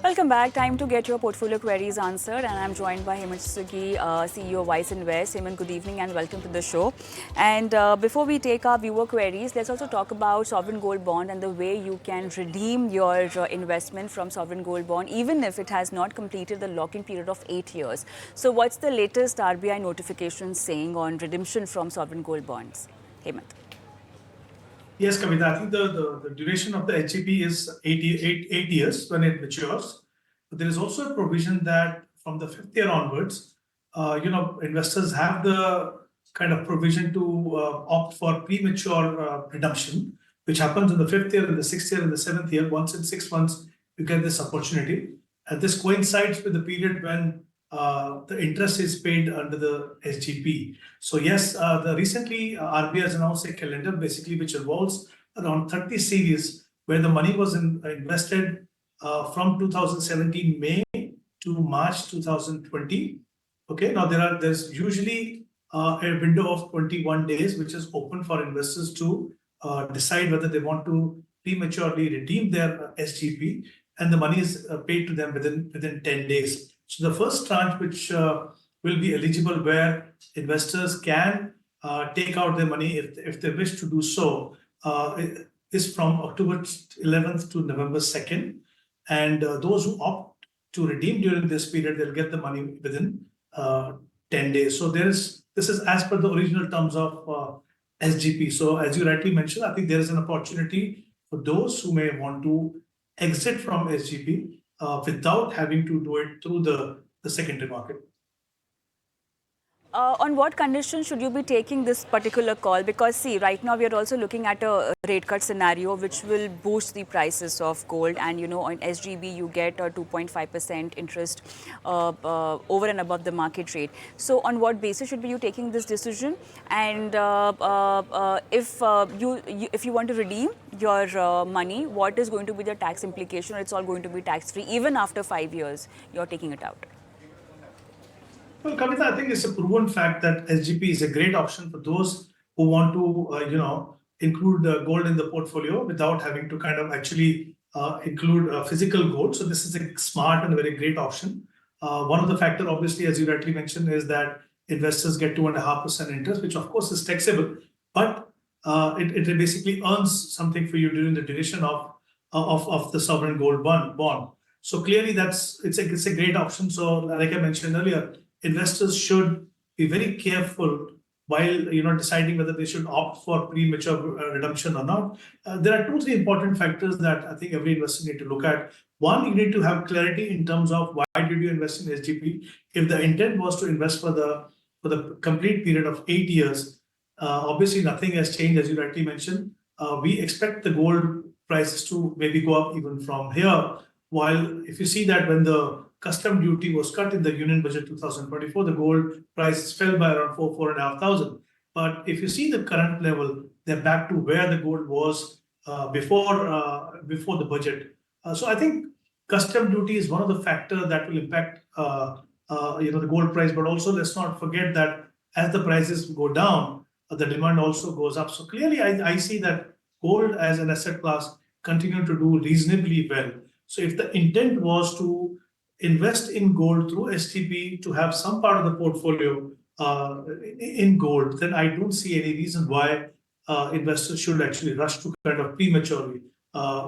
Welcome back. Time to get your portfolio queries answered, and I'm joined by Hemant Sugi, CEO of Vice Invest. Hemant, good evening and welcome to the show. And before we take our viewer queries, let's also talk about sovereign gold bond and the way you can redeem your investment from sovereign gold bond, even if it has not completed the lock-in period of 8 years. So, what's the latest RBI notification saying on redemption from sovereign gold bonds? Hemant. Yes, Kavita, I think the duration of the SGB is 8 years when it matures. But there is also a provision that from the fifth year onwards, investors have the kind of provision to opt for premature redemption, which happens in the fifth year, in the sixth year, in the seventh year. Once in 6 months, you get this opportunity. And this coincides with the period when the interest is paid under the SGP. So yes, the recently RBI has announced a calendar basically which involves around 30 series where the money was invested from 2017 May to March 2020. Okay, now there's usually a window of 21 days which is open for investors to decide whether they want to prematurely redeem their SGP, and the money is paid to them within 10 days. So the first tranche, which will be eligible where investors can take out their money if they wish to do so, is from October 11th to November 2nd. And those who opt to redeem during this period, they'll get the money within 10 days. So this is as per the original terms of SGP. So as you rightly mentioned, I think there is an opportunity for those who may want to exit from SGP without having to do it through the secondary market. On what conditions should you be taking this particular call? Because see, right now we are also looking at a rate cut scenario which will boost the prices of gold, and on SGB you get a 2.5% interest over and above the market rate. So on what basis should be you taking this decision? And if you want to redeem your money, what is going to be the tax implication? Or it's all going to be tax free even after 5 years you're taking it out? Well, Kavita, I think it's a proven fact that SGP is a great option for those who want to, include gold in the portfolio without having to kind of actually include physical gold. So this is a smart and very great option. One of the factors, obviously, as you rightly mentioned, is that investors get 2.5% interest, which of course is taxable, but it basically earns something for you during the duration of the sovereign gold bond. So clearly, it's a great option. So like I mentioned earlier, investors should be very careful while deciding whether they should opt for premature redemption or not. There are 2-3 important factors that I think every investor need to look at. One, you need to have clarity in terms of why did you invest in SGP. If the intent was to invest for the complete period of 8 years, obviously nothing has changed, as you rightly mentioned. We expect the gold prices to maybe go up even from here. While if you see that when the custom duty was cut in the Union Budget 2024, the gold prices fell by around 4,500. But if you see the current level, they're back to where the gold was before the budget. So I think custom duty is one of the factors that will impact the gold price. But also let's not forget that as the prices go down, the demand also goes up. So clearly, I see that gold as an asset class continue to do reasonably well. So if the intent was to invest in gold through STP to have some part of the portfolio in gold, then I don't see any reason why investors should actually rush to kind of prematurely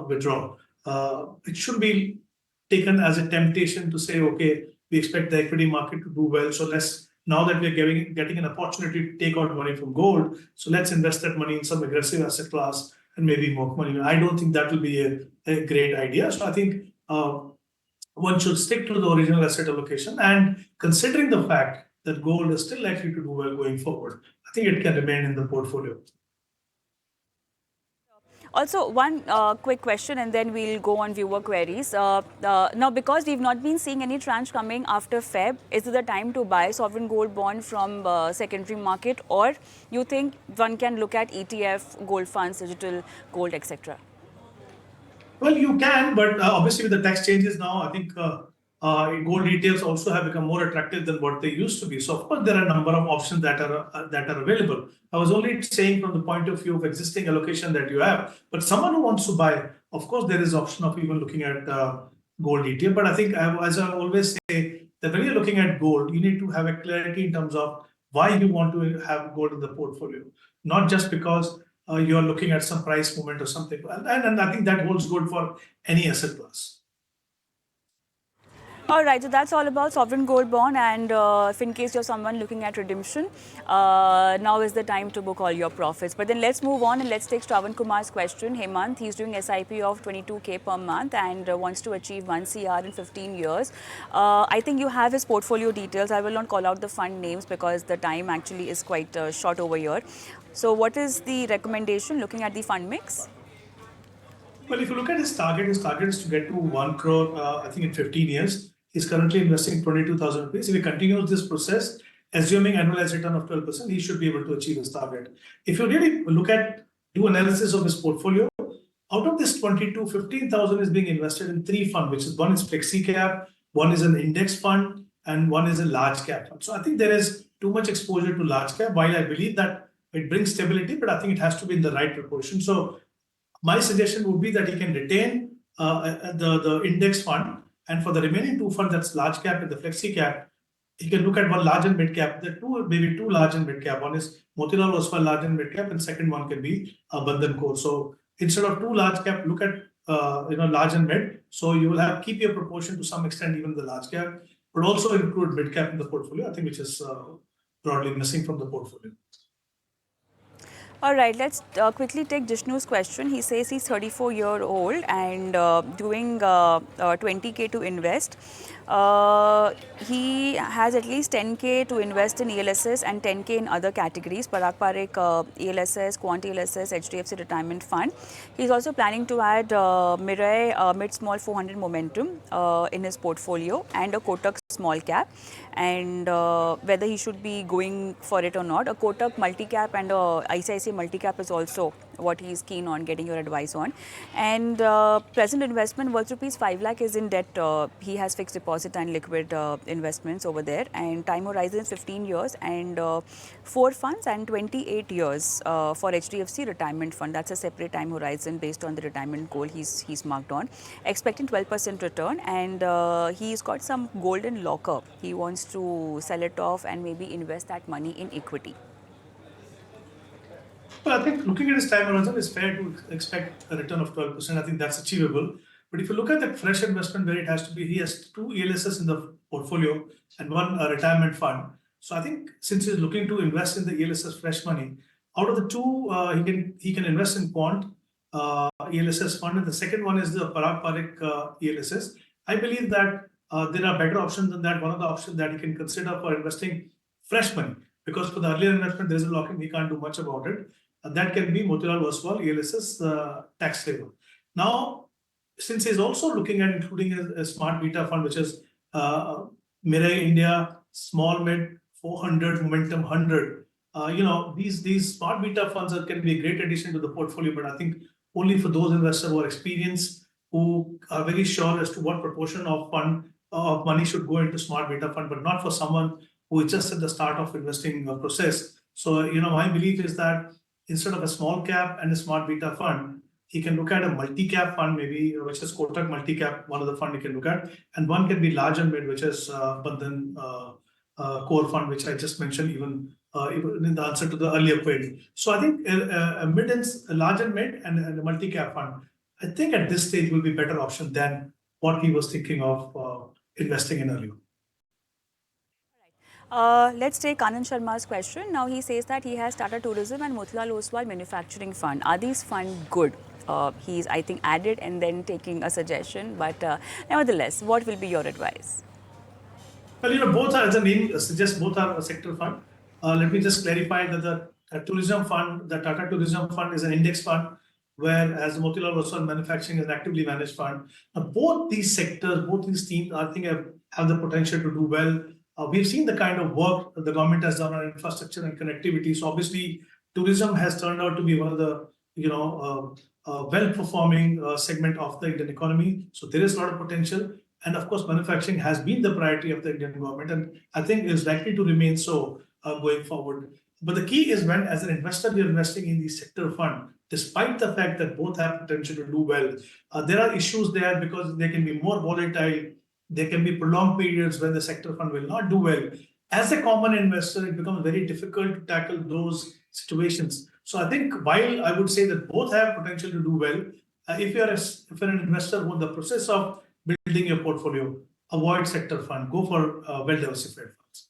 withdraw. It should be taken as a temptation to say, okay, we expect the equity market to do well, so now that we're getting an opportunity to take out money from gold, so let's invest that money in some aggressive asset class and maybe more money. I don't think that will be a great idea. So I think one should stick to the original asset allocation, and considering the fact that gold is still likely to do well going forward, I think it can remain in the portfolio. Also, one quick question and then we'll go on viewer queries. Now, because we've not been seeing any tranche coming after Feb, is it the time to buy sovereign gold bond from secondary market, or you think one can look at ETF, gold funds, digital gold, etc.? Well, you can, but obviously with the tax changes now, I think gold ETFs also have become more attractive than what they used to be. So of course, there are a number of options that are available. I was only saying from the point of view of existing allocation that you have, but someone who wants to buy, of course, there is option of even looking at gold ETF. But I think, as I always say, that when you're looking at gold, you need to have a clarity in terms of why you want to have gold in the portfolio, not just because you're looking at some price movement or something. And I think that holds good for any asset class. All right, so that's all about sovereign gold bond. And if in case you're someone looking at redemption, now is the time to book all your profits. But then let's move on and let's take Sravan Kumar's question. Hemant, he's doing SIP of 22K per month and wants to achieve 1 CR in 15 years. I think you have his portfolio details. I will not call out the fund names because the time actually is quite short over here. So what is the recommendation looking at the fund mix? Well, if you look at his target is to get to 1 crore, I think in 15 years. He's currently investing 22,000 rupees. If he continues this process, assuming annualized return of 12%, he should be able to achieve his target. If you really do analysis of his portfolio, out of this 22, 15,000 is being invested in 3 funds, which is one is flexi cap, one is an index fund, and one is a large cap fund. So I think there is too much exposure to large cap. While I believe that it brings stability, but I think it has to be in the right proportion. So my suggestion would be that he can retain the index fund, and for the remaining 2 funds, that's large cap and the flexi cap, he can look at one large and mid cap. Maybe two large and mid cap. One is Motilal Oswal large and mid cap, and second one can be Bandhan Core. So instead of 2 large cap, look at large and mid. So you will keep your proportion to some extent even the large cap, but also include mid cap in the portfolio. I think which is broadly missing from the portfolio. All right, let's quickly take Jishnu's question. He says he's 34-year-old and doing 20K to invest. He has at least 10K to invest in ELSS and 10K in other categories, Parag Parikh ELSS, Quant ELSS, HDFC Retirement Fund. He's also planning to add Mirai Mid-Small 400 Momentum in his portfolio and a Kotak Small Cap. And whether he should be going for it or not. A Kotak multi-cap and a ICICI multi-cap is also what he is keen on getting your advice on. And present investment worth rupees 5 lakh is in debt. He has fixed deposit and liquid investments over there. And time horizon is 15 years and 4 funds and 28 years for HDFC Retirement Fund. That's a separate time horizon based on the retirement goal he's marked on. Expecting 12% return, and he's got some golden locker. He wants to sell it off and maybe invest that money in equity. Well, I think looking at his time horizon, it's fair to expect a return of 12%. I think that's achievable. But if you look at the fresh investment where it has to be, he has 2 ELSS in the portfolio and 1 retirement fund. So I think since he's looking to invest in the ELSS fresh money, out of the 2, he can invest in Quant ELSS fund, and the second one is the Parag Parikh ELSS. I believe that there are better options than that. One of the options that he can consider for investing fresh money, because for the earlier investment there is a lock-in, he can't do much about it. That can be Motilal Oswal ELSS tax saver. Now, since he's also looking at including a smart beta fund, which is Mirai India Small Mid 400 Momentum 100, these smart beta funds can be a great addition to the portfolio, but I think only for those investors who are experienced, who are very sure as to what proportion of money should go into smart beta fund, but not for someone who is just at the start of investing process. So, my belief is that instead of a small cap and a smart beta fund, he can look at a multi-cap fund, maybe, which is Kotak multi-cap, one of the fund he can look at, and one can be large and mid, which is Bandhan Core Fund, which I just mentioned even in the answer to the earlier query. So I think a large and mid and a multi-cap fund, I think at this stage will be better option than what he was thinking of investing in earlier. Let's take Anand Sharma's question. Now he says that he has Tata Tourism and Motilal Oswal Manufacturing Fund. Are these funds good? He's, I think, added and then taking a suggestion. But nevertheless, what will be your advice? Well, both are, as the name suggests, both are a sector fund. Let me just clarify that the tourism fund, the Tata Tourism Fund is an index fund, whereas Motilal Oswal Manufacturing is an actively managed fund. Now, both these sectors, both these teams, I think have the potential to do well. We've seen the kind of work that the government has done on infrastructure and connectivity. So obviously, tourism has turned out to be one of the well-performing segment of the Indian economy. So there is a lot of potential. And of course, manufacturing has been the priority of the Indian government, and I think is likely to remain so going forward. But the key is when, as an investor, you're investing in the sector fund, despite the fact that both have potential to do well, there are issues there because they can be more volatile. There can be prolonged periods when the sector fund will not do well. As a common investor, it becomes very difficult to tackle those situations. So I think while I would say that both have potential to do well, if you're an investor who in the process of building your portfolio, avoid sector fund, go for well diversified funds.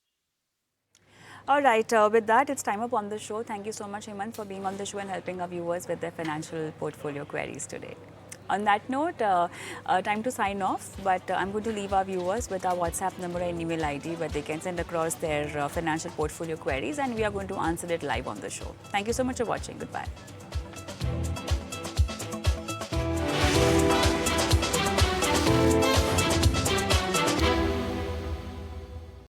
All right, with that, it's time up on the show. Thank you so much, Hemant, for being on the show and helping our viewers with their financial portfolio queries today. On that note, time to sign off, but I'm going to leave our viewers with our WhatsApp number and email ID where they can send across their financial portfolio queries, and we are going to answer it live on the show. Thank you so much for watching. Goodbye.